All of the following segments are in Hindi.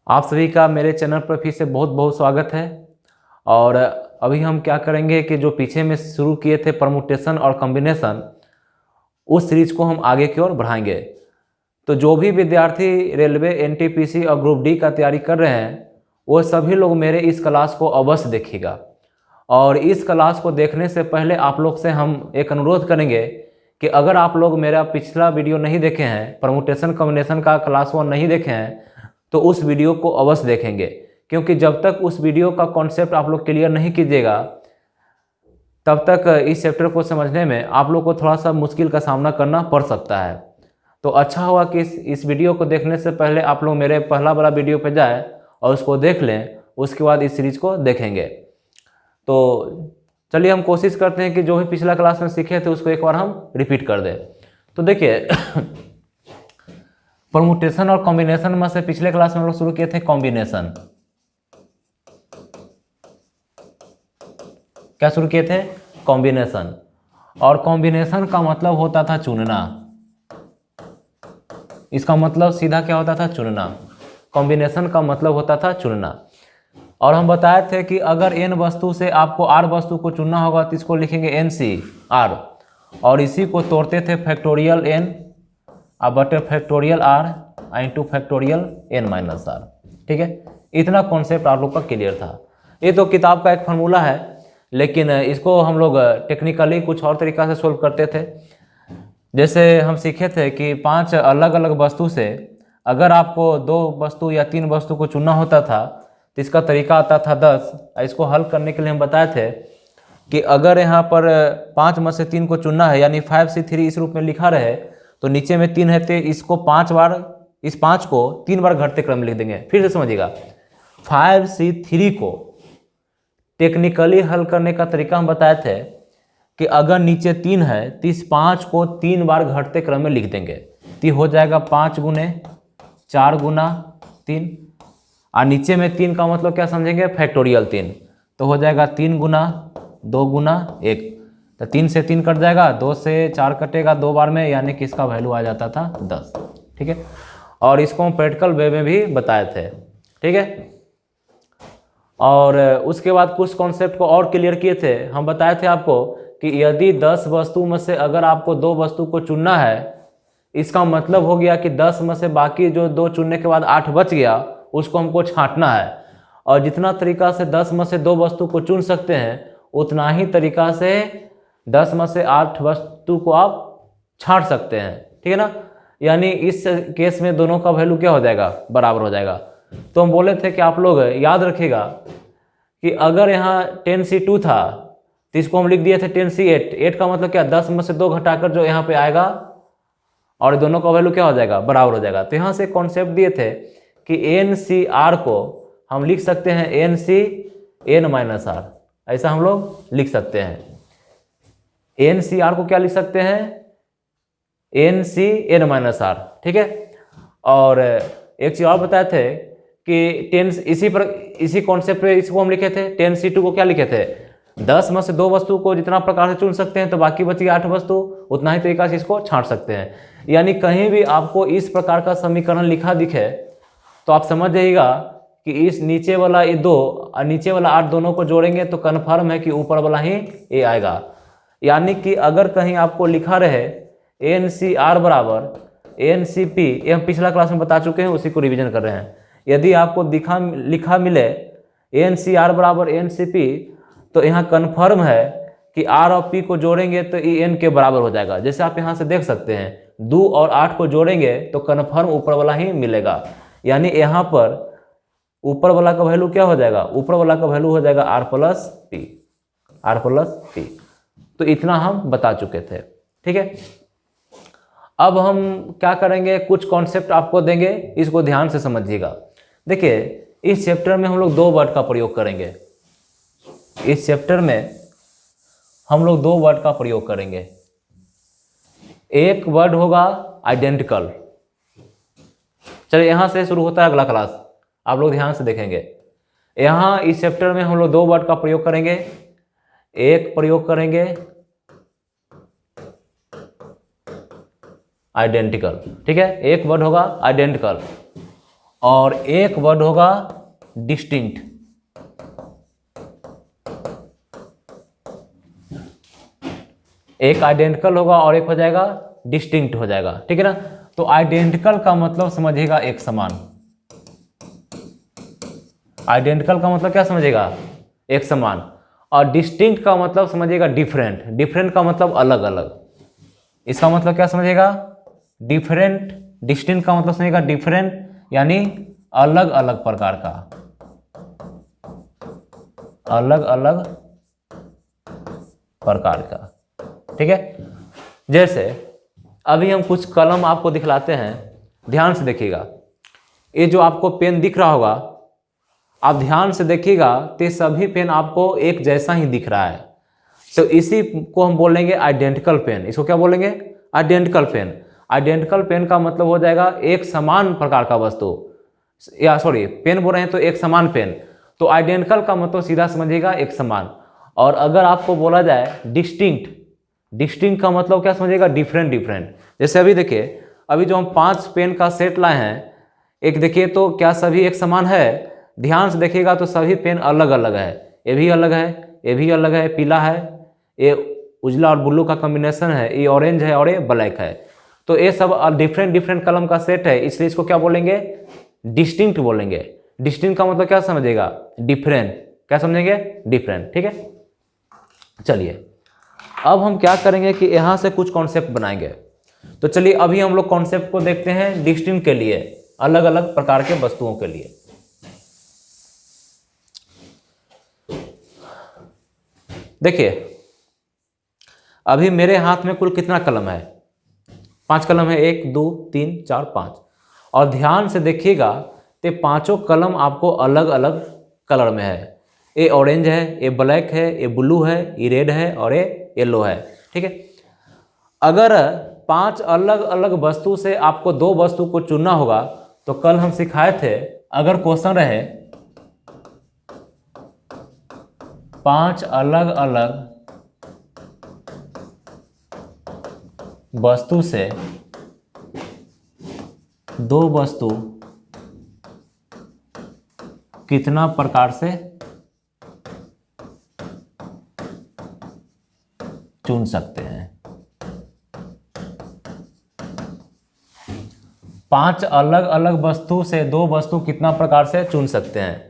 आप सभी का मेरे चैनल पर फिर से बहुत बहुत स्वागत है। और अभी हम क्या करेंगे कि जो पीछे में शुरू किए थे परमुटेशन और कॉम्बिनेशन, उस सीरीज को हम आगे की ओर बढ़ाएंगे। तो जो भी विद्यार्थी रेलवे, एनटीपीसी और ग्रुप डी का तैयारी कर रहे हैं वो सभी लोग मेरे इस क्लास को अवश्य देखिएगा। और इस क्लास को देखने से पहले आप लोग से हम एक अनुरोध करेंगे कि अगर आप लोग मेरा पिछला वीडियो नहीं देखे हैं, परमुटेशन कॉम्बिनेशन का क्लास 1 नहीं देखे हैं, तो उस वीडियो को अवश्य देखेंगे, क्योंकि जब तक उस वीडियो का कॉन्सेप्ट आप लोग क्लियर नहीं कीजिएगा तब तक इस चैप्टर को समझने में आप लोग को थोड़ा सा मुश्किल का सामना करना पड़ सकता है। तो अच्छा होगा कि इस वीडियो को देखने से पहले आप लोग मेरे पहला वाला वीडियो पे जाए और उसको देख लें, उसके बाद इस सीरीज को देखेंगे। तो चलिए हम कोशिश करते हैं कि जो भी पिछला क्लास में सीखे थे उसको एक बार हम रिपीट कर दें। तो देखिए परमुटेशन और कॉम्बिनेशन में से पिछले क्लास में हम लोग शुरू किए थे कॉम्बिनेशन। क्या शुरू किए थे? कॉम्बिनेशन। और कॉम्बिनेशन का मतलब होता था चुनना। इसका मतलब सीधा क्या होता था? चुनना। कॉम्बिनेशन का मतलब होता था चुनना। और हम बताए थे कि अगर n वस्तु से आपको r वस्तु को चुनना होगा तो इसको लिखेंगे NCR, और इसी को तोड़ते थे फैक्टोरियल n अब बटे factorial r into factorial n minus r। ठीक है, इतना कॉन्सेप्ट आप लोग का क्लियर था। ये तो किताब का एक फार्मूला है, लेकिन इसको हम लोग टेक्निकली कुछ और तरीक़ा से सोल्व करते थे। जैसे हम सीखे थे कि 5 अलग अलग वस्तु से अगर आपको 2 वस्तु या 3 वस्तु को चुनना होता था तो इसका तरीका आता था 10। इसको हल करने के लिए हम बताए थे कि अगर यहाँ पर 5 में से 3 को चुनना है, यानी 5C3 इस रूप में लिखा रहे, तो नीचे में 3 है तो इसको 5 बार, इस 5 को 3 बार घटते क्रम में लिख देंगे। फिर से समझिएगा, 5C3 को टेक्निकली हल करने का तरीका हम बताए थे कि अगर नीचे 3 है तो इस 5 को 3 बार घटते क्रम में लिख देंगे, तो हो जाएगा 5 गुने 4 गुना 3, और नीचे में 3 का मतलब क्या समझेंगे? फैक्टोरियल 3, तो हो जाएगा 3 गुना 2 गुना 1, तो 3 से 3 कट जाएगा, 2 से 4 कटेगा 2 बार में, यानी कि इसका वैल्यू आ जाता था 10। ठीक है, और इसको हम प्रैक्टिकल वे में भी बताए थे। ठीक है, और उसके बाद कुछ कॉन्सेप्ट को और क्लियर किए थे। हम बताए थे आपको कि यदि 10 वस्तु में से अगर आपको 2 वस्तु को चुनना है, इसका मतलब हो गया कि 10 में से बाकी जो 2 चुनने के बाद 8 बच गया, उसको हमको छांटना है। और जितना तरीका से 10 में से 2 वस्तु को चुन सकते हैं, उतना ही तरीका से 10 में से 8 वस्तु को आप छांट सकते हैं। ठीक है ना, यानी इस केस में दोनों का वैल्यू क्या हो जाएगा? बराबर हो जाएगा। तो हम बोले थे कि आप लोग याद रखिएगा कि अगर यहाँ 10C2 था तो इसको हम लिख दिए थे 10C8। 8 का मतलब क्या? 10 में से 2 घटाकर जो यहाँ पे आएगा, और दोनों का वैल्यू क्या हो जाएगा? बराबर हो जाएगा। तो यहाँ से कॉन्सेप्ट दिए थे कि NCR को हम लिख सकते हैं NCN माइनस R, ऐसा हम लोग लिख सकते हैं। NCR को क्या लिख सकते हैं? NCN minus R। ठीक है, और एक चीज़ और बताए थे कि 10 इसी कॉन्सेप्ट पे इसको हम लिखे थे। 10C2 को क्या लिखे थे? 10 में से 2 वस्तु को जितना प्रकार से चुन सकते हैं, तो बाकी बची 8 वस्तु, उतना ही तरीका से इसको छांट सकते हैं। यानी कहीं भी आपको इस प्रकार का समीकरण लिखा दिखे तो आप समझ जाइएगा कि इस नीचे वाला ये 2 और नीचे वाला 8 दोनों को जोड़ेंगे तो कन्फर्म है कि ऊपर वाला ही ए आएगा। यानी कि अगर कहीं आपको लिखा रहे NCR बराबर NCP, ये हम पिछला क्लास में बता चुके हैं, उसी को रिवीजन कर रहे हैं। यदि आपको लिखा मिले NCR बराबर NCP, तो यहाँ कन्फर्म है कि R और P को जोड़ेंगे तो ये N के बराबर हो जाएगा। जैसे आप यहाँ से देख सकते हैं, 2 और 8 को जोड़ेंगे तो कन्फर्म ऊपर वाला ही मिलेगा। यानी यहाँ पर ऊपर वाला का वैल्यू क्या हो जाएगा? ऊपर वाला का वैल्यू हो जाएगा R प्लस P। तो इतना हम बता चुके थे। ठीक है, अब हम क्या करेंगे, कुछ कॉन्सेप्ट आपको देंगे, इसको ध्यान से समझिएगा। देखिए, इस चैप्टर में हम लोग 2 वर्ड का प्रयोग करेंगे। इस चैप्टर में हम लोग 2 वर्ड का प्रयोग करेंगे। एक वर्ड होगा आइडेंटिकल। चलिए, यहाँ से शुरू होता है अगला क्लास, आप लोग ध्यान से देखेंगे। यहाँ इस चैप्टर में हम लोग 2 वर्ड का प्रयोग करेंगे। एक प्रयोग करेंगे आइडेंटिकल। ठीक है, एक वर्ड होगा आइडेंटिकल, और एक वर्ड होगा डिस्टिंक्ट। एक आइडेंटिकल होगा और एक हो जाएगा डिस्टिंक्ट हो जाएगा, ठीक है ना। तो आइडेंटिकल का मतलब समझिएगा एक समान, आइडेंटिकल का मतलब क्या समझिएगा, एक समान। और डिस्टिंक्ट का मतलब समझिएगा डिफरेंट, डिफरेंट का मतलब अलग अलग। इसका मतलब क्या समझिएगा, डिफरेंट। डिस्टिंक्ट का मतलब समझिएगा डिफरेंट, यानी अलग अलग प्रकार का, अलग अलग प्रकार का, ठीक है। जैसे अभी हम कुछ कलम आपको दिखलाते हैं, ध्यान से देखिएगा। ये जो आपको पेन दिख रहा होगा, आप ध्यान से देखिएगा तो सभी पेन आपको एक जैसा ही दिख रहा है। तो इसी को हम बोलेंगे आइडेंटिकल पेन। इसको क्या बोलेंगे, आइडेंटिकल पेन। आइडेंटिकल पेन का मतलब हो जाएगा एक समान प्रकार का वस्तु, या सॉरी पेन बोल रहे हैं तो एक समान पेन। तो आइडेंटिकल का मतलब सीधा समझिएगा एक समान। और अगर आपको बोला जाए डिस्टिंक्ट, डिस्टिंक्ट का मतलब क्या समझिएगा, डिफरेंट डिफरेंट। जैसे अभी देखिए, अभी जो हम 5 पेन का सेट लाए हैं, एक देखिए तो क्या सभी एक समान है, ध्यान से देखिएगा तो सभी पेन अलग अलग है। ये भी अलग है, ये भी अलग है, पीला है, ये उजला और ब्लू का कॉम्बिनेशन है, ये ऑरेंज है और ये ब्लैक है। तो ये सब डिफरेंट डिफरेंट कलम का सेट है, इसलिए इसको क्या बोलेंगे, डिस्टिंक्ट बोलेंगे। डिस्टिंक्ट का मतलब क्या समझिएगा, डिफरेंट। क्या समझेंगे, डिफरेंट, ठीक है। चलिए अब हम क्या करेंगे कि यहाँ से कुछ कॉन्सेप्ट बनाएंगे। तो चलिए अभी हम लोग कॉन्सेप्ट को देखते हैं डिस्टिंक्ट के लिए, अलग अलग प्रकार के वस्तुओं के लिए। देखिए अभी मेरे हाथ में कुल कितना कलम है, 5 कलम है, 1 2 3 4 5। और ध्यान से देखिएगा तो पांचों कलम आपको अलग अलग कलर में है। ये ऑरेंज है, ये ब्लैक है, ये ब्लू है, ये रेड है और ये येलो है, ठीक है। अगर 5 अलग अलग वस्तु से आपको 2 वस्तु को चुनना होगा, तो कल हम सिखाए थे, अगर क्वेश्चन रहे 5 अलग अलग वस्तु से 2 वस्तु कितना प्रकार से चुन सकते हैं। 5 अलग अलग वस्तु से 2 वस्तु कितना प्रकार से चुन सकते हैं।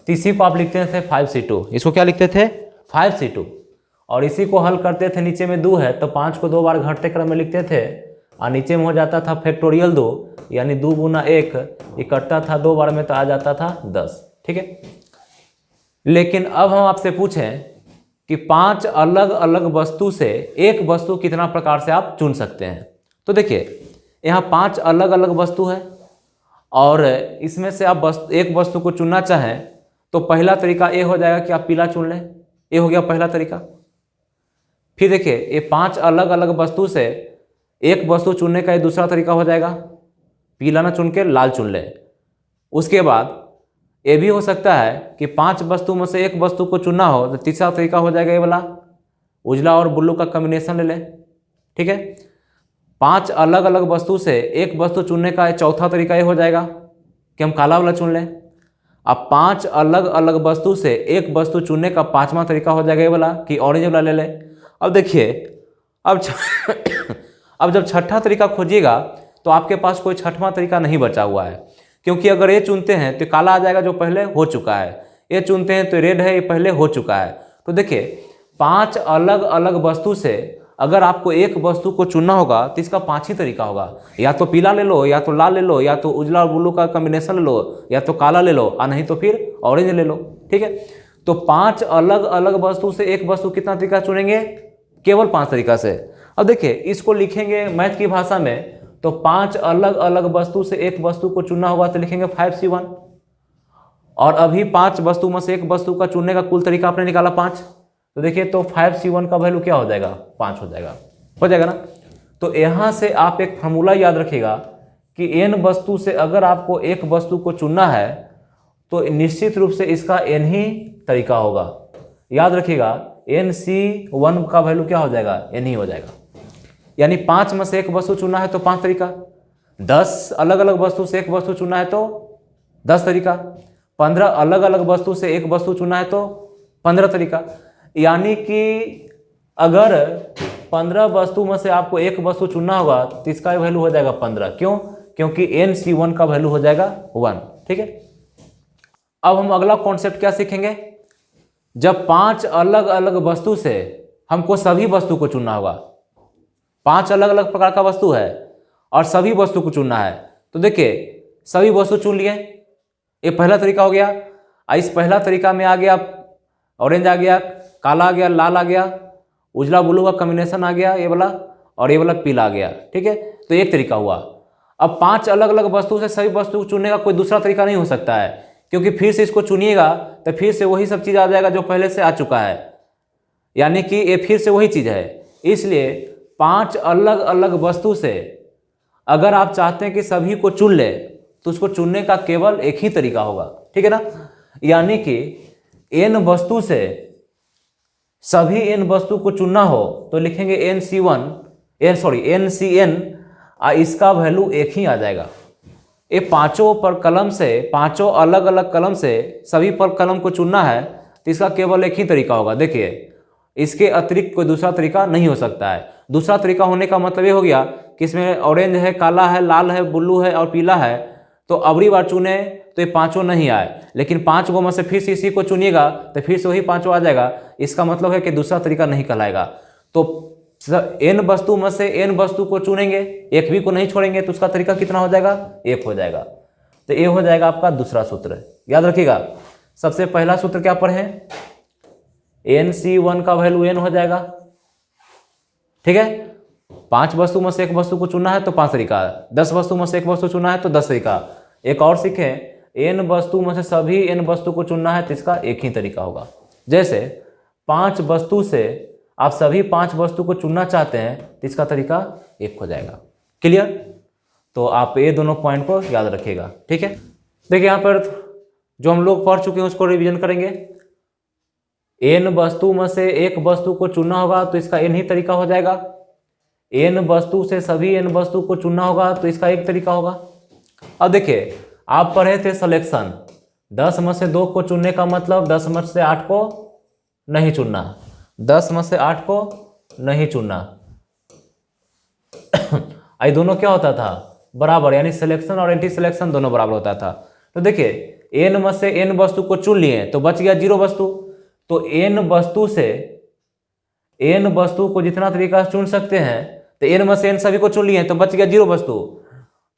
तो इसी को आप लिखते थे 5c2, इसको क्या लिखते थे 5c2। और इसी को हल करते थे, नीचे में 2 है तो 5 को 2 बार घटते क्रम में लिखते थे, और नीचे में हो जाता था फैक्टोरियल 2, यानी 2 गुना 1, ये कटता था 2 बार में तो आ जाता था 10, ठीक है। लेकिन अब हम आपसे पूछें कि 5 अलग अलग वस्तु से एक वस्तु कितना प्रकार से आप चुन सकते हैं। तो देखिए यहाँ 5 अलग अलग वस्तु है, और इसमें से आप एक वस्तु को चुनना चाहें तो पहला तरीका ये हो जाएगा कि आप पीला चुन लें, ये हो गया पहला तरीका। फिर देखिए ये 5 अलग अलग वस्तु से एक वस्तु चुनने का ये दूसरा तरीका हो जाएगा, पीला ना चुन के लाल चुन ले। उसके बाद ये भी हो सकता है कि 5 वस्तु में से एक वस्तु को चुनना हो तो तीसरा तरीका हो जाएगा ये वाला, उजला और ब्लू का कॉम्बिनेशन ले लें, ठीक है। 5 अलग अलग वस्तु से एक वस्तु चुनने का चौथा तरीका ये हो जाएगा कि हम काला वाला चुन लें। अब 5 अलग अलग वस्तु से एक वस्तु चुनने का 5वां तरीका हो जाएगा ये वाला कि ऑरेंज वाला ले लें। अब देखिए अब जब छठा तरीका खोजिएगा तो आपके पास कोई 6वां तरीका नहीं बचा हुआ है, क्योंकि अगर ये चुनते हैं तो काला आ जाएगा जो पहले हो चुका है, ये चुनते हैं तो रेड है ये पहले हो चुका है। तो देखिए 5 अलग अलग वस्तु से अगर आपको एक वस्तु को चुनना होगा तो इसका 5 ही तरीका होगा, या तो पीला ले लो, या तो लाल ले लो, या तो उजला और ब्लू का कॉम्बिनेशन ले लो, या तो काला ले लो, और नहीं तो फिर ऑरेंज ले लो, ठीक है। तो 5 अलग अलग वस्तु से एक वस्तु कितना तरीका चुनेंगे, केवल 5 तरीका से। अब देखिए इसको लिखेंगे मैथ की भाषा में, तो 5 अलग अलग वस्तु से एक वस्तु को चुनना होगा तो लिखेंगे 5c1। और अभी 5 वस्तु में से एक वस्तु का चुनने का कुल तरीका आपने निकाला 5, तो देखिए तो 5c1 का वैल्यू क्या हो जाएगा, 5 हो जाएगा ना। तो यहाँ से आप एक फार्मूला याद रखिएगा कि n वस्तु से अगर आपको एक वस्तु को चुनना है तो निश्चित रूप से इसका n ही तरीका होगा। याद रखिएगा nc1 का वैल्यू क्या हो जाएगा, n ही हो जाएगा। यानी 5 में से एक वस्तु चुनना है तो 5 तरीका, 10 अलग अलग वस्तु से एक वस्तु चुनना है तो 10 तरीका। 15 अलग अलग वस्तु से एक वस्तु चुना है तो 15 तरीका। यानी कि अगर 15 वस्तु में से आपको एक वस्तु चुनना होगा तो इसका वैल्यू हो जाएगा 15। क्यों? क्योंकि NC1 का वैल्यू हो जाएगा 1। ठीक है, अब हम अगला कॉन्सेप्ट क्या सीखेंगे। जब 5 अलग अलग वस्तु से हमको सभी वस्तु को चुनना होगा, 5 अलग अलग प्रकार का वस्तु है और सभी वस्तु को चुनना है, तो देखिए सभी वस्तु चुन लिए, ये पहला तरीका हो गया। इस पहला तरीका में आ गया ऑरेंज आ गया, काला आ गया, लाल आ गया, उजला ब्लू का कॉम्बिनेशन आ गया ये वाला, और ये वाला पीला आ गया। ठीक है, तो एक तरीका हुआ। अब 5 अलग अलग वस्तु से सभी वस्तु को चुनने का कोई दूसरा तरीका नहीं हो सकता है, क्योंकि फिर से इसको चुनिएगा तो फिर से वही सब चीज़ आ जाएगा जो पहले से आ चुका है, यानी कि ये फिर से वही चीज़ है। इसलिए 5 अलग अलग वस्तु से अगर आप चाहते हैं कि सभी को चुन ले तो उसको चुनने का केवल एक ही तरीका होगा। ठीक है ना, यानी कि n वस्तु से सभी n वस्तु को चुनना हो तो लिखेंगे NCN, इसका वैल्यू एक ही आ जाएगा। ये पांचों पर कलम से, पांचों अलग अलग कलम से सभी पर कलम को चुनना है तो इसका केवल एक ही तरीका होगा। देखिए इसके अतिरिक्त कोई दूसरा तरीका नहीं हो सकता है। दूसरा तरीका होने का मतलब ये हो गया कि इसमें ऑरेंज है, काला है, लाल है, ब्लू है और पीला है, तो अगली बार चुने तो ये पांचों नहीं आए, लेकिन 5 गो में से फिर से इसी को चुनिएगा तो फिर से वही पांचों आ जाएगा। इसका मतलब है कि दूसरा तरीका नहीं कहलाएगा। तो n वस्तु में से n वस्तु को चुनेंगे, एक भी को नहीं छोड़ेंगे, तो उसका तरीका कितना हो जाएगा? 1 हो जाएगा। तो ये हो जाएगा आपका दूसरा सूत्र। याद रखिएगा, सबसे पहला सूत्र क्या पर है, NC1 का वैल्यू n हो जाएगा। ठीक है, 5 वस्तु में से एक वस्तु को चुनना है तो 5 तरीका, 10 वस्तु में से एक वस्तु चुनना है तो 10 तरीका। एक और सीखें, n वस्तु में से सभी n वस्तु को चुनना है तो इसका एक ही तरीका होगा। जैसे 5 वस्तु से आप सभी 5 वस्तु को चुनना चाहते हैं तो इसका तरीका 1 हो जाएगा। क्लियर? तो आप ये दोनों पॉइंट को याद रखिएगा। ठीक है, देखिए यहाँ पर जो हम लोग पढ़ चुके हैं उसको रिवीजन करेंगे। n वस्तु में से एक वस्तु को चुनना होगा तो इसका n ही तरीका हो जाएगा। n वस्तु से सभी n वस्तु को चुनना होगा तो इसका एक तरीका होगा। अब देखिए आप पढ़े थे सिलेक्शन, 10 में से 2 को चुनने का मतलब 10 में से 8 को नहीं चुनना, 10 में से 8 को नहीं चुनना। ये दोनों क्या होता था? बराबर, यानी सिलेक्शन और एंटी सिलेक्शन दोनों बराबर होता था। तो देखिए n में से n वस्तु को चुन लिए तो बच गया 0 वस्तु। तो n वस्तु से n वस्तु को जितना तरीका से चुन सकते हैं, तो n में से n सभी को चुन लिए तो बच गया 0 वस्तु।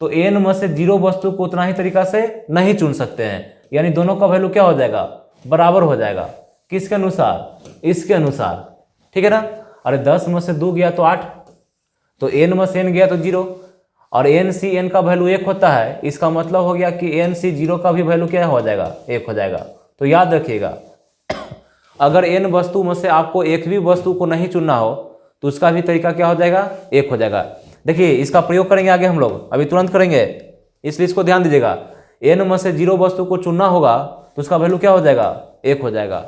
तो n में से 0 वस्तु को उतना ही तरीका से नहीं चुन सकते हैं, यानी दोनों का वैल्यू क्या हो जाएगा? बराबर हो जाएगा। किसके अनुसार? इसके अनुसार। ठीक है ना। अरे 10 में से 2 गया तो 8, तो n में से n गया तो 0, और NCN का वैल्यू 1 होता है। इसका मतलब हो गया कि NC0 का भी वैल्यू क्या हो जाएगा? 1 हो जाएगा। तो याद रखिएगा, अगर n वस्तु में से आपको एक भी वस्तु को नहीं चुनना हो तो उसका भी तरीका क्या हो जाएगा? 1 हो जाएगा। देखिए इसका प्रयोग करेंगे आगे हम लोग, अभी तुरंत करेंगे, इसलिए इसको ध्यान दीजिएगा। n में से 0 वस्तु को चुनना होगा तो उसका वैल्यू क्या हो जाएगा? 1 हो जाएगा।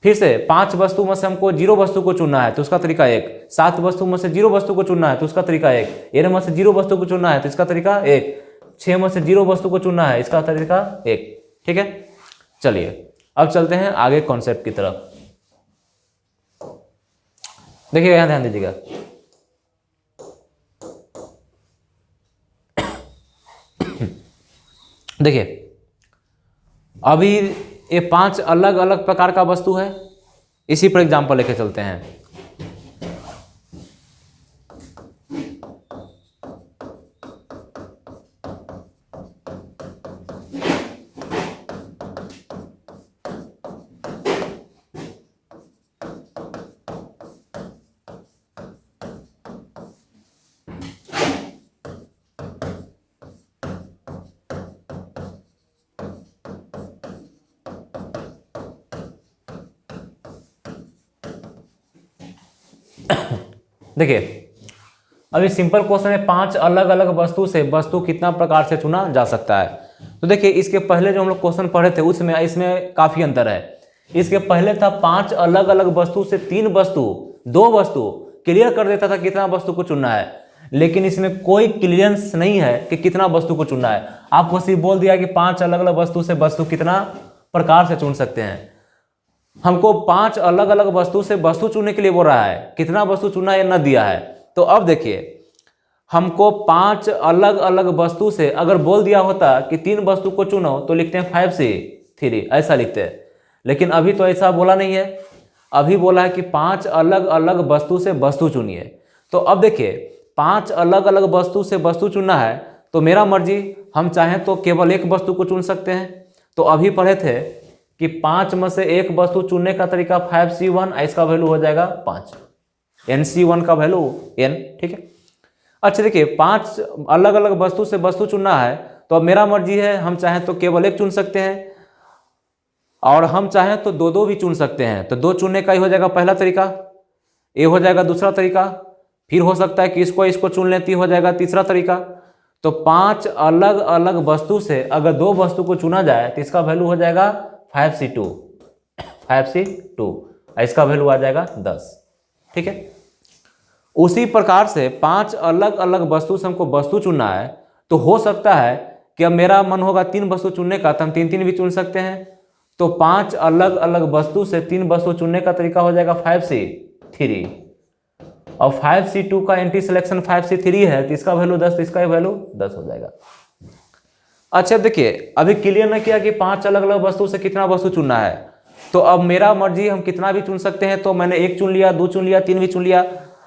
फिर से 5 वस्तु में से हमको 0 वस्तु को चुनना है तो उसका तरीका 1, 7 वस्तु में से 0 वस्तु को चुनना है तो उसका तरीका 1, n में से 0 वस्तु को चुनना है तो इसका तरीका 1, 6 में से 0 वस्तु को चुनना है इसका तरीका 1। ठीक है, चलिए अब चलते हैं आगे कॉन्सेप्ट की तरफ। देखिए यहां ध्यान दीजिएगा, देखिए अभी ये 5 अलग अलग प्रकार का वस्तु है, इसी पर एग्जांपल लेके चलते हैं। देखिए अभी सिंपल क्वेश्चन है, 5 अलग अलग वस्तु से वस्तु कितना प्रकार से चुना जा सकता है। तो देखिए इसके पहले जो हम लोग क्वेश्चन पढ़े थे उसमें इसमें काफी अंतर है। इसके पहले था 5 अलग अलग वस्तु से 3 वस्तु, 2 वस्तु क्लियर कर देता था कितना वस्तु को चुनना है, लेकिन इसमें कोई क्लियरेंस नहीं है कि कितना वस्तु को चुनना है। आपको सिर्फ बोल दिया कि 5 अलग अलग वस्तु से वस्तु कितना प्रकार से चुन सकते हैं। हमको 5 अलग अलग वस्तु से वस्तु चुनने के लिए बोल रहा है, कितना वस्तु चुना ये न दिया है। तो अब देखिए हमको 5 अलग अलग वस्तु से अगर बोल दिया होता कि 3 वस्तु को चुनो तो लिखते हैं 5C3, ऐसा लिखते हैं। लेकिन अभी तो ऐसा बोला नहीं है, अभी बोला है कि 5 अलग अलग वस्तु से वस्तु चुनिए। तो अब देखिए 5 अलग अलग वस्तु से वस्तु चुनना है तो मेरा मर्जी, हम चाहें तो केवल एक वस्तु को चुन सकते हैं। तो अभी पढ़े थे कि 5 में से एक वस्तु चुनने का तरीका 5C1, इसका वैल्यू हो जाएगा 5, NC1 का वैल्यू n, ठीक है। अच्छा देखिए 5 अलग अलग वस्तु से वस्तु चुनना है तो अब मेरा मर्जी है, हम चाहें तो केवल एक चुन सकते हैं और हम चाहें तो दो भी चुन सकते हैं। तो 2 चुनने का ही हो जाएगा पहला तरीका, ये हो जाएगा दूसरा तरीका, फिर हो सकता है कि इसको चुन लेती हो जाएगा तीसरा तरीका। तो 5 अलग अलग वस्तु से अगर 2 वस्तु को चुना जाए तो इसका वैल्यू हो जाएगा 5C2, इसका वैल्यू आ जाएगा 10, ठीक है। उसी प्रकार से 5 अलग अलग वस्तु से हमको वस्तु चुनना है तो हो सकता है कि अब मेरा मन होगा 3 वस्तु चुनने का, तो हम 3 भी चुन सकते हैं। तो 5 अलग अलग वस्तु से 3 वस्तु चुनने का तरीका हो जाएगा 5C3 और 5C2 का एंटी सिलेक्शन 5C3 है तो इसका वैल्यू 10, तो इसका वैल्यू 10 हो जाएगा। अच्छा देखिए अभी क्लियर ना किया कि 5 अलग अलग वस्तु से कितना वस्तु चुनना है। तो अब मेरा मर्जी, हम कितना भी चुन सकते हैं। तो मैंने 1 चुन लिया, 2 चुन लिया, 3 भी चुन लिया।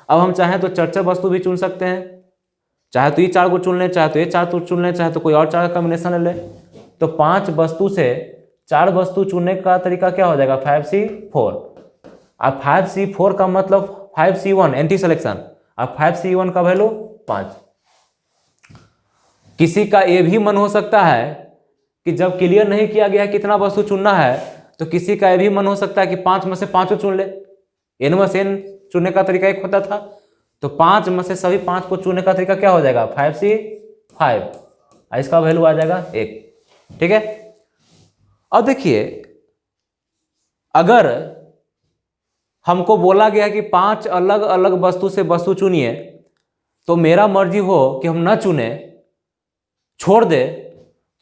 अब हम चाहें तो 4 वस्तु भी चुन सकते हैं, चाहे तो ये 4 को चुन लें, चाहे तो ये 4 चुन लें, चाहे तो कोई और 4 का कॉम्बिनेशन ले लें। तो 5 वस्तु से 4 वस्तु चुनने का तरीका क्या हो जाएगा 5C4। अब 5C4 का मतलब 5C1 एंटी सिलेक्शन, अब 5C1 का वैल्यू 5। किसी का ये भी मन हो सकता है कि जब क्लियर नहीं किया गया कितना वस्तु चुनना है तो किसी का ये भी मन हो सकता है कि 5 में से 5 चुन ले। n में से n चुनने का तरीका एक होता था, तो 5 में से सभी 5 को चुनने का तरीका क्या हो जाएगा 5C5, इसका वैल्यू आ जाएगा 1, ठीक है। अब देखिए अगर हमको बोला गया कि 5 अलग अलग वस्तु से वस्तु चुनिए तो मेरा मर्जी हो कि हम ना चुने, छोड़ दे,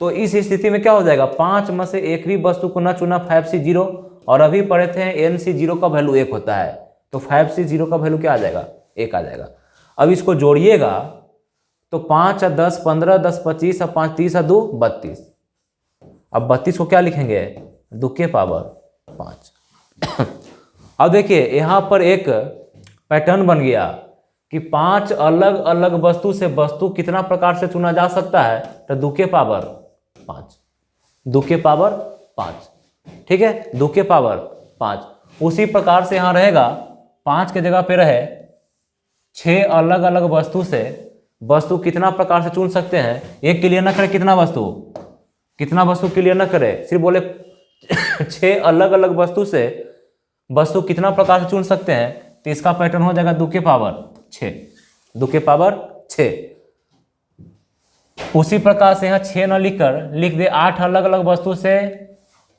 तो इस स्थिति में क्या हो जाएगा 5 में से एक भी वस्तु को ना चुना 5C0 और अभी पढ़े थे NC0 का वैल्यू 1 होता है, तो 5C0 का वैल्यू क्या आ जाएगा 1 आ जाएगा। अब इसको जोड़िएगा तो 5 और 10 15, 10 25 और 5 30 और 2 32। अब 32 को क्या लिखेंगे 2 के पावर 5। अब देखिए यहाँ पर एक पैटर्न बन गया कि 5 अलग अलग वस्तु से वस्तु कितना प्रकार से चुना जा सकता है, तो 2 के पावर 5, 2 के पावर 5, ठीक है, 2 के पावर 5। उसी प्रकार से यहाँ रहेगा 5 के जगह पे रहे 6 अलग अलग वस्तु से वस्तु कितना प्रकार से चुन सकते हैं। एक क्लियर ना करे कितना वस्तु क्लियर ना करे, सिर्फ बोले 6 अलग अलग वस्तु से वस्तु कितना प्रकार से चुन सकते हैं, तो इसका पैटर्न हो जाएगा 2 के पावर 6, 2 के पावर 6। उसी प्रकार से यहाँ 6 न लिखकर लिख दे 8 अलग अलग वस्तु से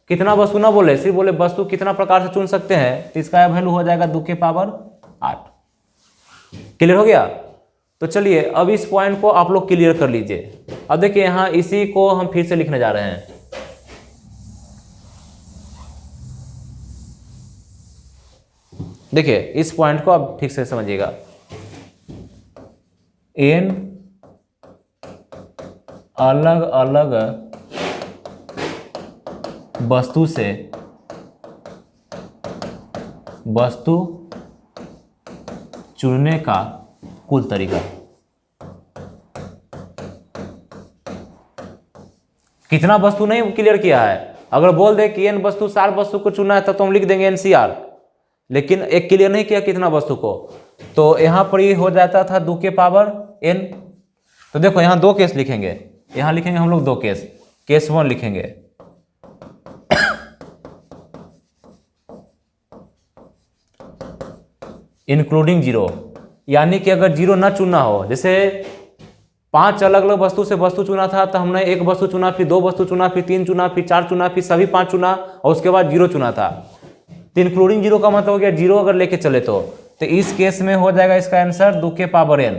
कितना वस्तु ना बोले, सिर्फ बोले वस्तु कितना प्रकार से चुन सकते हैं, तो इसका वैल्यू हो जाएगा 2 के पावर 8। क्लियर हो गया। तो चलिए अब इस पॉइंट को आप लोग क्लियर कर लीजिए। अब देखिए यहाँ इसी को हम फिर से लिखने जा रहे हैं। देखिए इस पॉइंट को आप ठीक से समझिएगा। n अलग अलग वस्तु से वस्तु चुनने का कुल तरीका। कितना वस्तु नहीं क्लियर किया है। अगर बोल दे कि n वस्तु 4 वस्तु को चुना है तो हम लिख देंगे NCR, लेकिन एक क्लियर नहीं किया कितना वस्तु को, तो यहां पर ये हो जाता था 2 के पावर n। तो देखो यहाँ 2 केस लिखेंगे, यहाँ लिखेंगे हम लोग 2 केस। केस 1 लिखेंगे इंक्लूडिंग 0, यानी कि अगर 0 ना चुनना हो, जैसे 5 अलग अलग वस्तु से वस्तु चुना था तो हमने 1 वस्तु चुना, फिर 2 वस्तु चुना, फिर 3 चुना, फिर 4 चुना, फिर सभी 5 चुना और उसके बाद 0 चुना था। तो इंक्लूडिंग 0 का मतलब हो गया 0 अगर लेके चले तो इस केस में हो जाएगा इसका आंसर 2 के पावर n।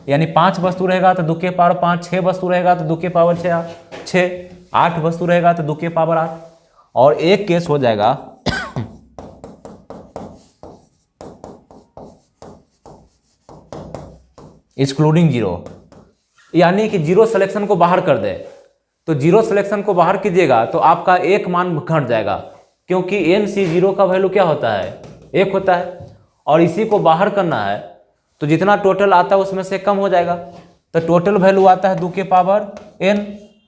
यानी 5 वस्तु रहेगा तो 2 के पावर 5, 6 वस्तु रहेगा तो 2 के पावर 6, 8 वस्तु रहेगा तो 2 के पावर 8। और एक केस हो जाएगा एक्सक्लूडिंग जीरो, यानी कि जीरो सिलेक्शन को बाहर कर दे। तो जीरो सिलेक्शन को बाहर कीजिएगा तो आपका एक मान घट जाएगा, क्योंकि NC0 का वैल्यू क्या होता है, 1 होता है। और इसी को बाहर करना है तो जितना टोटल आता है उसमें से कम हो जाएगा। तो टोटल वैल्यू आता है 2 के पावर n,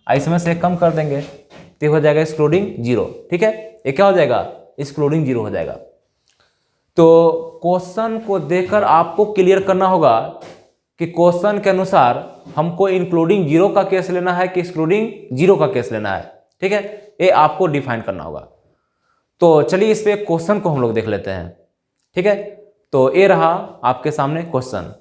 इसमें से कम कर देंगे तो हो जाएगा एक्सक्लूडिंग जीरो। ठीक है, ये क्या हो जाएगा, एक्सक्लूडिंग जीरो हो जाएगा। तो क्वेश्चन को देखकर आपको क्लियर करना होगा कि क्वेश्चन के अनुसार हमको इंक्लूडिंग जीरो का केस लेना है कि एक्सक्लूडिंग जीरो का केस लेना है। ठीक है, ये आपको डिफाइन करना होगा। तो चलिए इस पे क्वेश्चन को हम लोग देख लेते हैं। ठीक है, तो ये रहा आपके सामने क्वेश्चन।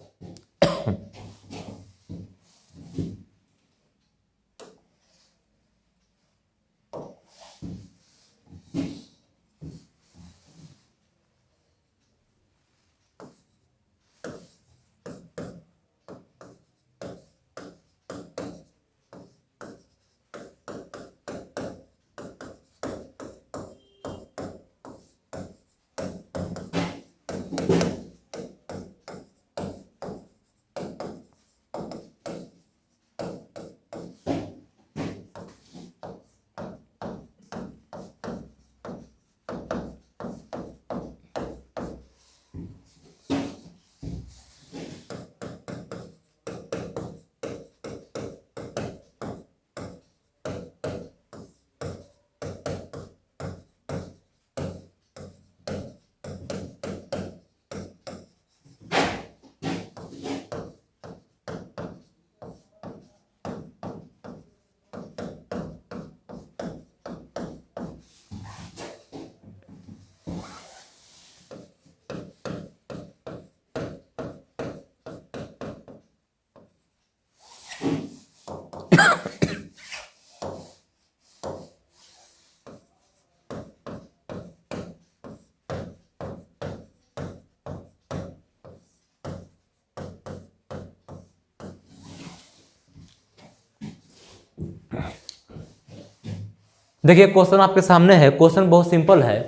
देखिए क्वेश्चन आपके सामने है। क्वेश्चन बहुत सिंपल है।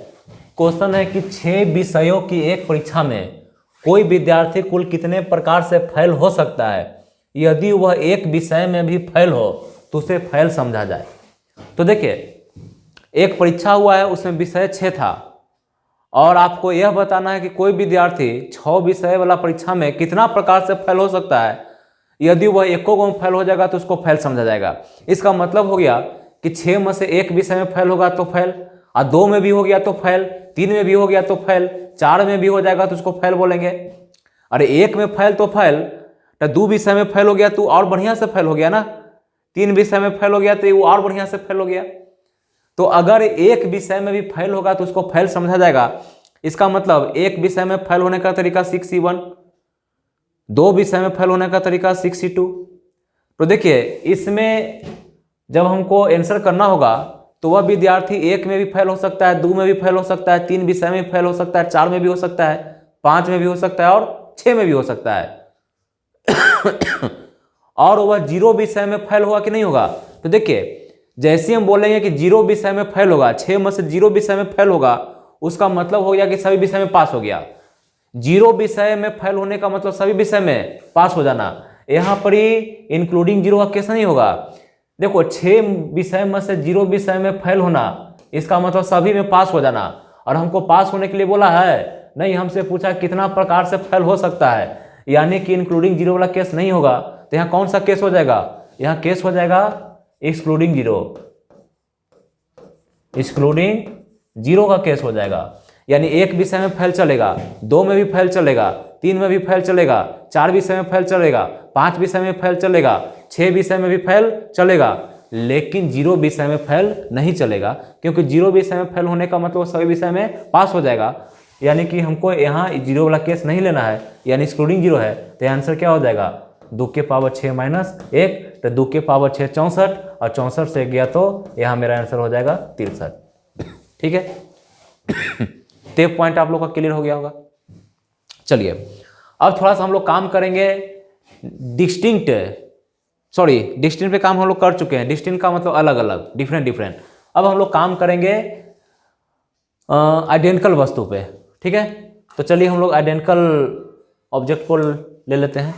क्वेश्चन है कि 6 विषयों की एक परीक्षा में कोई विद्यार्थी कुल कितने प्रकार से फेल हो सकता है। यदि वह एक विषय में भी फेल हो तो उसे फेल समझा जाए। तो देखिए एक परीक्षा हुआ है, उसमें विषय 6 था और आपको यह बताना है कि कोई विद्यार्थी 6 विषय वाला परीक्षा में कितना प्रकार से फेल हो सकता है। यदि वह एको में फेल हो जाएगा तो उसको फेल समझा जाएगा। इसका मतलब हो गया कि 6 में से एक विषय में फेल होगा तो फेल, और 2 में भी हो गया तो फेल, 3 में भी हो गया तो फेल, 4 में भी हो जाएगा तो उसको फेल बोलेंगे। अरे 1 में फेल तो फेल, तो 2 विषय में फेल हो गया तो और बढ़िया से फेल हो गया ना, 3 विषय में फेल हो गया तो वो और बढ़िया से फेल हो गया। तो अगर एक विषय में भी फेल होगा तो उसको फेल समझा जाएगा। इसका मतलब एक विषय में फेल होने का तरीका 6C1, 2 विषय में फेल होने का तरीका 6C2। तो देखिए इसमें जब हमको आंसर करना होगा तो वह विद्यार्थी 1 में भी फेल हो सकता है, 2 में भी फेल हो सकता है, 3 विषय में फेल हो सकता है, 4 में भी हो सकता है, 5 में भी हो सकता है और 6 में भी हो सकता है। और वह 0 विषय में फेल होगा कि नहीं होगा। तो देखिए जैसे हम बोलेंगे कि 0 विषय में फेल होगा, 6 में से 0 विषय में फेल होगा, उसका मतलब हो गया कि सभी विषय में पास हो गया। 0 विषय में फेल होने का मतलब सभी विषय में पास हो जाना। यहाँ पर ही इंक्लूडिंग 0 का केस नहीं होगा। देखो 6 विषय में से 0 विषय में फेल होना, इसका मतलब सभी में पास हो जाना। और हमको पास होने के लिए बोला है नहीं, हमसे पूछा कितना प्रकार से फेल हो सकता है, यानी कि इंक्लूडिंग 0 वाला केस नहीं होगा। तो यहाँ कौन सा केस हो जाएगा, यहाँ केस हो जाएगा एक्सक्लूडिंग 0, एक्सक्लूडिंग 0 का केस हो जाएगा। यानी 1 विषय में फेल चलेगा, 2 में भी फेल चलेगा, 3 में भी फेल चलेगा, 4 विषय में फेल चलेगा, 5 विषय में फेल चलेगा, 6 विषय में भी फेल चलेगा, लेकिन 0 विषय में फेल नहीं चलेगा। क्योंकि 0 विषय में फेल होने का मतलब सभी विषय में पास हो जाएगा। यानी कि हमको यहाँ 0 वाला केस नहीं लेना है, यानी एक्सक्लूडिंग 0 है। तो आंसर क्या हो जाएगा, 2 के पावर 6 माइनस 1, तो 2 के पावर 6 64, और 64 से गया तो यहाँ मेरा आंसर हो जाएगा 63। ठीक है, तो पॉइंट आप लोग का क्लियर हो गया होगा। चलिए अब थोड़ा सा हम लोग काम करेंगे डिस्टिंक्ट, सॉरी डिस्टिंक्ट पे काम हम लोग कर चुके हैं। डिस्टिंक्ट का मतलब अलग अलग, डिफरेंट डिफरेंट। अब हम लोग काम करेंगे आइडेंटिकल वस्तु पे, ठीक है। तो चलिए हम लोग आइडेंटिकल ऑब्जेक्ट को ले लेते हैं।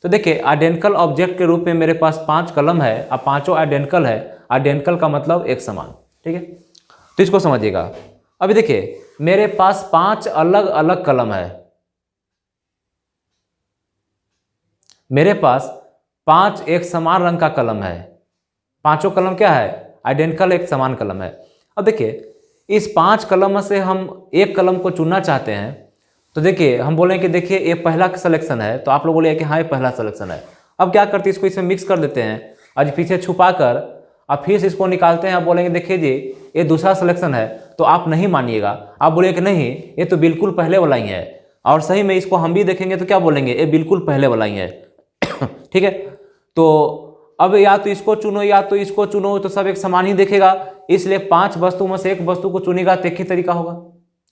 तो देखिए आइडेंटिकल ऑब्जेक्ट के रूप में मेरे पास 5 कलम है। अब पांचों आइडेंटिकल है। आइडेंटिकल का मतलब एक समान, ठीक है। तो इसको समझिएगा। अभी देखिए मेरे पास 5 अलग अलग कलम है। मेरे पास 5 एक समान रंग का कलम है। पांचों कलम क्या है? आइडेंटिकल, एक समान कलम है। अब देखिए इस 5 कलम में से हम एक कलम को चुनना चाहते हैं। तो देखिए हम बोलें कि देखिए ये पहला सिलेक्शन है, तो आप लोग बोलिए कि हाँ ये पहला सिलेक्शन है। अब क्या करते हैं, इसको इसमें मिक्स कर देते हैं, आज पीछे छुपा कर अब फिर से इसको निकालते हैं। आप बोलेंगे देखिए जी ये दूसरा सिलेक्शन है, तो आप नहीं मानिएगा, आप बोलिए कि नहीं ये तो बिल्कुल पहले वाला ही है। और सही में इसको हम भी देखेंगे तो क्या बोलेंगे, ये बिल्कुल पहले वाला ही है। ठीक है। तो अब या तो इसको चुनो या तो इसको चुनो, तो सब एक समान ही देखेगा। इसलिए 5 वस्तु में से एक वस्तु को चुनेगा तो एक ही तरीका होगा,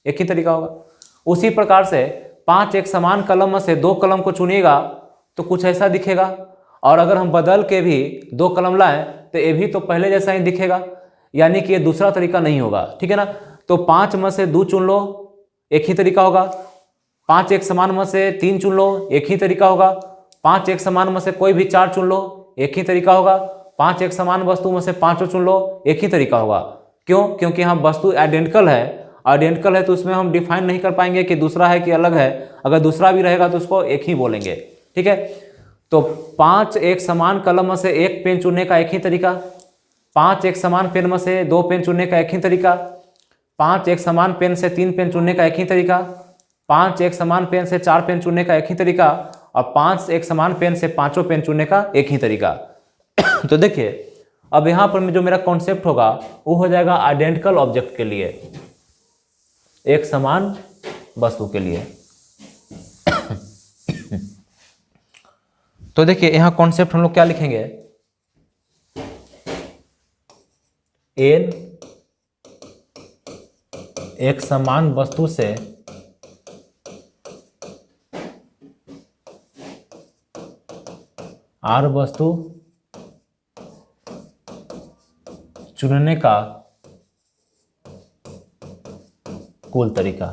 एक ही तरीका होगा। उसी प्रकार से 5 एक समान कलम में से 2 कलम को चुनिएगा तो कुछ ऐसा दिखेगा। और अगर हम बदल के भी 2 कलम लाएं तो ये भी तो पहले जैसा ही दिखेगा, यानी कि ये दूसरा तरीका नहीं होगा, ठीक है ना। तो 5 में से 2 चुन लो, एक ही तरीका होगा। 5 एक समान में से 3 चुन लो, एक ही तरीका होगा। 5 एक समान में से कोई भी 4 चुन लो, एक ही तरीका होगा। 5 एक समान वस्तु में से 5 चुन लो, एक ही तरीका होगा। क्यों? क्योंकि हम वस्तु आइडेंटिकल है। आइडेंटिकल है तो उसमें हम डिफाइन नहीं कर पाएंगे कि दूसरा है कि अलग है। अगर दूसरा भी रहेगा तो उसको एक ही बोलेंगे, ठीक है। तो 5 एक समान कलम में से 1 पेन चुनने का एक ही तरीका, 5 एक समान पेन में से 2 पेन चुनने का एक ही तरीका, 5 एक समान पेन से 3 पेन चुनने का एक ही तरीका, 5 एक समान पेन से 4 पेन चुनने का एक ही तरीका, और 5 एक समान पेन से 5 पेन चुनने का एक ही तरीका। तो देखिए अब यहाँ पर जो मेरा कॉन्सेप्ट होगा वो हो जाएगा आइडेंटिकल ऑब्जेक्ट के लिए, एक समान वस्तु के लिए। तो देखिए यहां कॉन्सेप्ट हम लोग क्या लिखेंगे, एन एक समान वस्तु से आर वस्तु चुनने का कुल तरीका।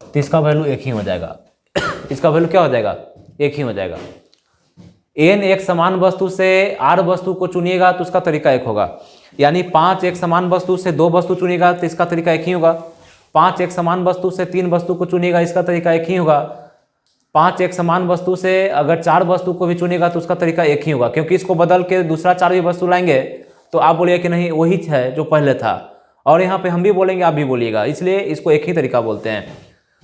तो इसका वैल्यू एक ही हो जाएगा। इसका वैल्यू क्या हो जाएगा, एक ही हो जाएगा। एन एक समान वस्तु से आर वस्तु को चुनिएगा तो उसका तरीका एक होगा। यानी 5 एक समान वस्तु से 2 वस्तु चुनिएगा तो इसका तरीका एक ही होगा। 5 एक समान वस्तु से 3 वस्तु को चुनिएगा, इसका तरीका एक ही होगा। 5 एक समान वस्तु से अगर 4 वस्तु को भी चुनिएगा तो उसका तरीका एक ही होगा। क्योंकि इसको बदल के दूसरा 4 भी वस्तु लाएंगे तो आप बोलिए कि नहीं वही है जो पहले था, और यहाँ पे हम भी बोलेंगे आप भी बोलिएगा, इसलिए इसको एक ही तरीका बोलते हैं।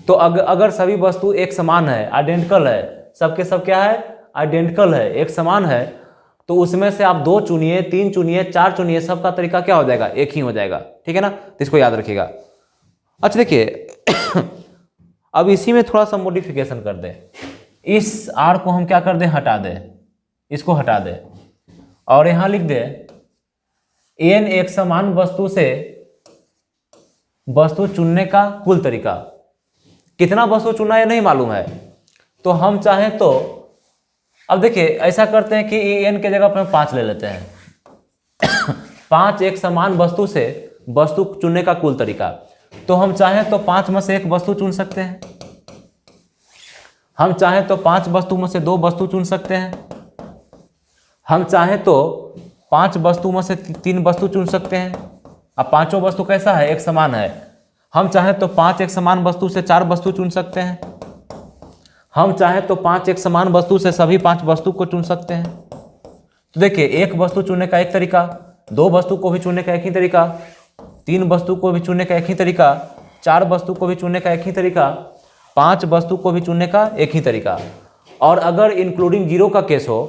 तो अगर सभी वस्तु एक समान है, आइडेंटिकल है, सबके सब क्या है, आइडेंटिकल है, एक समान है, तो उसमें से आप 2 चुनिए, 3 चुनिए, 4 चुनिए, सबका तरीका क्या हो जाएगा, एक ही हो जाएगा, ठीक है ना। तो इसको याद रखिएगा। अच्छा देखिए अब इसी में थोड़ा सा मॉडिफिकेशन कर दें। इस आर को हम क्या कर दें, हटा दें, इसको हटा दें और यहां लिख दें एन एक समान वस्तु से वस्तु चुनने का कुल तरीका। कितना वस्तु चुनना है नहीं मालूम है, तो हम चाहें तो अब देखिए ऐसा करते हैं कि एन के जगह पर 5 ले लेते हैं। 5 एक समान वस्तु से वस्तु चुनने का कुल तरीका। तो हम चाहें तो 5 में से 1 वस्तु चुन सकते हैं, हम चाहें तो 5 वस्तु में से 2 वस्तु चुन सकते हैं, हम चाहें तो 5 वस्तु में से 3 वस्तु चुन सकते हैं। अब पांचों वस्तु कैसा है, एक समान है। हम चाहें तो 5 एक समान वस्तु से 4 वस्तु चुन सकते हैं, हम चाहें तो 5 एक समान वस्तु से सभी 5 वस्तु को चुन सकते हैं। तो देखिए 1 वस्तु चुनने का एक तरीका, 2 वस्तु को भी चुनने का एक ही तरीका, 3 वस्तु को भी चुनने का एक ही तरीका, 4 वस्तु को भी चुनने का एक ही तरीका, 5 वस्तु को भी चुनने का एक ही तरीका। और अगर इंक्लूडिंग 0 का केस हो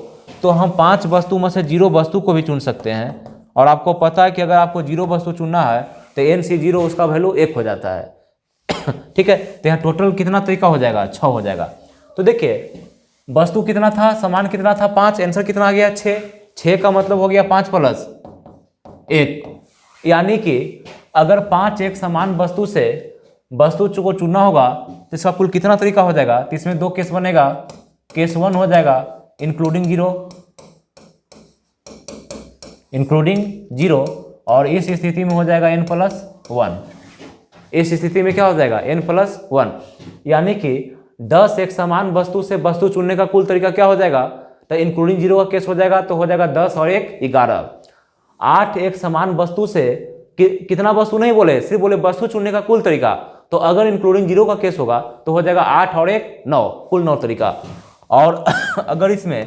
तो हम 5 वस्तु में से 0 वस्तु को भी चुन सकते हैं। और आपको पता है कि अगर आपको 0 वस्तु चुनना है तो n से 0 उसका वैल्यू 1 हो जाता है। ठीक है। तो यहाँ टोटल कितना तरीका हो जाएगा, 6 हो जाएगा। तो देखिए वस्तु कितना था, समान कितना था, 5, आंसर कितना आ गया, 6। 6 का मतलब हो गया 5 + 1, यानी कि अगर 5 एक समान वस्तु से वस्तु को चुनना होगा तो इसका कुल कितना तरीका हो जाएगा। तो इसमें 2 केस बनेगा, केस 1 हो जाएगा, इंक्लूडिंग जीरो, और इस स्थिति में हो जाएगा n+1। इस स्थिति में क्या हो जाएगा n+1, यानी कि 10 एक समान वस्तु से वस्तु चुनने का कुल तरीका क्या हो जाएगा, तो इंक्लूडिंग जीरो का केस हो जाएगा तो हो जाएगा 10 और 1 11। 8 एक समान वस्तु से कितना वस्तु नहीं बोले, सिर्फ बोले वस्तु चुनने का कुल तरीका, तो अगर इंक्लूडिंग जीरो का केस होगा तो हो जाएगा 8 और 1 9, कुल 9 तरीका। और अगर इसमें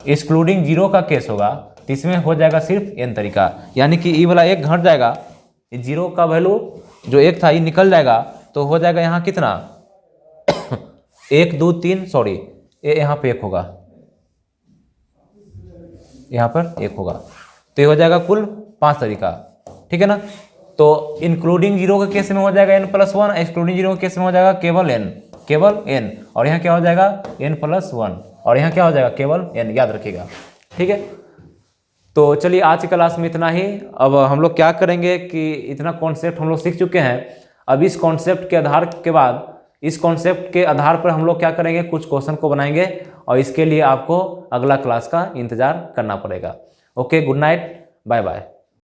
एक्सक्लूडिंग जीरो का केस होगा तो इसमें हो जाएगा सिर्फ n तरीका, यानी कि ई वाला 1 घट जाएगा, जीरो का वैल्यू जो 1 था ये निकल जाएगा, तो हो जाएगा यहाँ कितना 1 2 3, सॉरी यहाँ पे 1 होगा, यहाँ पर 1 होगा, तो ये हो जाएगा कुल 5 तरीका, ठीक है ना। तो इंक्लूडिंग जीरो के केस में हो जाएगा n+1, एक्सक्लूडिंग जीरो के केस में हो जाएगा केवल n, और यहाँ क्या हो जाएगा n+1, और यहाँ क्या हो जाएगा केवल n, याद रखिएगा, ठीक है। तो चलिए आज की क्लास में इतना ही। अब हम लोग क्या करेंगे कि इतना कॉन्सेप्ट हम लोग सीख चुके हैं, अब इस कॉन्सेप्ट के आधार के बाद इस कॉन्सेप्ट के आधार पर हम लोग क्या करेंगे, कुछ क्वेश्चन को बनाएंगे, और इसके लिए आपको अगला क्लास का इंतजार करना पड़ेगा। Okay, good night, bye bye.